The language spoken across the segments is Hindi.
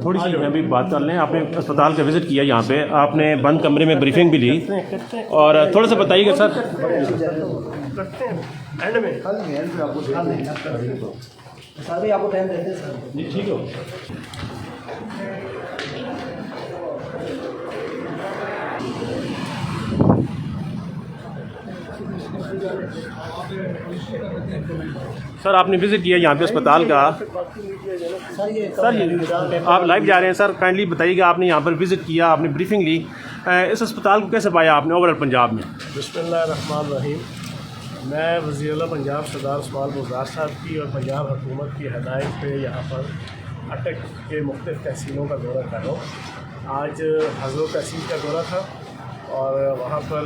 थोड़ी सी अभी बात कर लें। आपने अस्पताल का विज़िट किया, यहाँ पे आपने बंद कमरे में ब्रीफिंग भी ली, और थोड़ा सा बताइएगा सर। आपको टाइम देते हैं सर। जी ठीक हो। सर आपने विज़िट किया यहाँ पे अस्पताल का। सर ये आप लाइव जा रहे हैं सर, काइंडली बताइएगा, आपने यहाँ पर विज़िट किया, आपने ब्रीफिंग ली, इस अस्पताल को कैसे पाया आपने ओवरऑल पंजाब में? बिस्मिल्लाहिर्रहमानिर्रहीम। मैं वज़ीर-ए-आला पंजाब सरदार उस्मान बुज़दार साहब की और पंजाब हुकूमत की हिदायत पे यहाँ पर अटक के मुख्तलिफ़ तहसीलों का दौरा कर रहा हूँ। आज हज़रत तहसील का दौरा था और वहाँ पर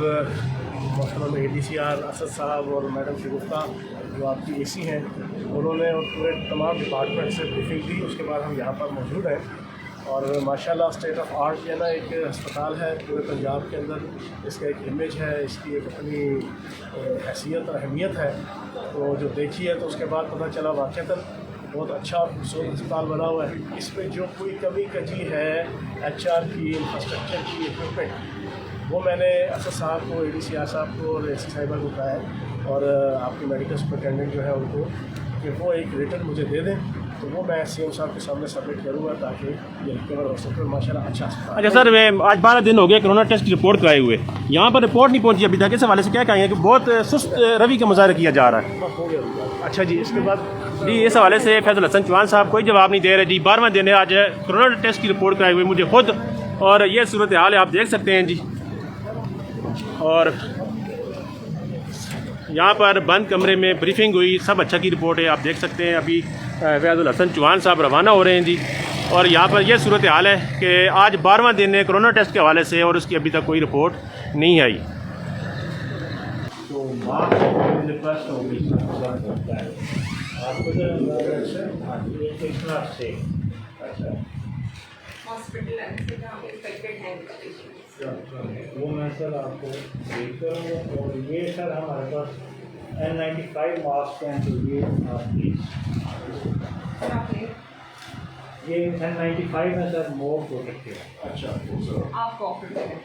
मोहतरम ADCR असद साहब और मैडम शगुफ्ता जो आपकी AC हैं, उन्होंने और पूरे तमाम डिपार्टमेंट से ब्रीफिंग दी। उसके बाद हम यहाँ पर मौजूद हैं और माशाल्लाह स्टेट ऑफ आर्ट जो है ना, एक अस्पताल है पूरे पंजाब के अंदर, इसका एक इमेज है, इसकी एक अपनी हैसियत और अहमियत है। तो जो देखी है तो उसके बाद पता चला वाक़ईतन बहुत अच्छा खूबसूरत अस्पताल बना हुआ है। इसमें जो कोई कमी कजी है HR की, इंफ्रास्ट्रक्चर की, इक्विपमेंट, वो मैंने असद साहब को, ADCR साहब को और AC साहिबा को कहा है और आपके मेडिकल सुपरिटेंडेंट जो है उनको कि वो एक रिटर्न मुझे दे दें, तो वो मैं CM साहब के सामने सबमिट करूँगा ताकि ये रिकवर हो सके। माशाल्लाह अच्छा अस्पताल। अच्छा सर, मैं आज 12 दिन हो गए कोरोना टेस्ट की रिपोर्ट कराए हुए, यहाँ पर रिपोर्ट नहीं पहुँची अभी तक, इस हवाले से क्या कहेंगे कि बहुत सुस्त रवि का मुजाहरा किया जा रहा है? हो गया। अच्छा जी, इसके बाद जी इस हवाले से फैसल हसन चौहान साहब कोई जवाब नहीं दे रहे जी। 12वां दिन है आज कोरोना टेस्ट की रिपोर्ट कराए हुए मुझे खुद, और ये सूरत हाल है आप देख सकते हैं जी। और यहाँ पर बंद कमरे में ब्रीफिंग हुई, सब अच्छा की रिपोर्ट है, आप देख सकते हैं। अभी फैसल हसन चौहान साहब रवाना हो रहे हैं जी, और यहाँ पर यह सूरत हाल है कि आज 12वां दिन है कोरोना टेस्ट के हवाले से और उसकी अभी तक कोई रिपोर्ट नहीं आई। वो मैं सर आपको देख करूँगा। और ये सर हमारे पास N95 मास्क हैं, तो ये ये N95 है सर, मोर प्रोटेक्टिव। अच्छा आपको ऑफर करें।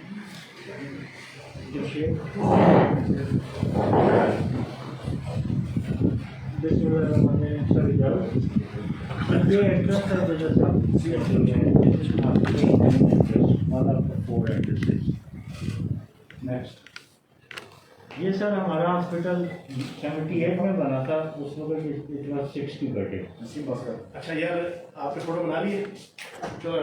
ये एड्रेस है जैसे आप नेक्स्ट। ये सर हमारा हॉस्पिटल 78 में बना था, उस वक्त इट वाज 60 बेड। अच्छा यार, आपने फ़ोटो बना लिए? चलो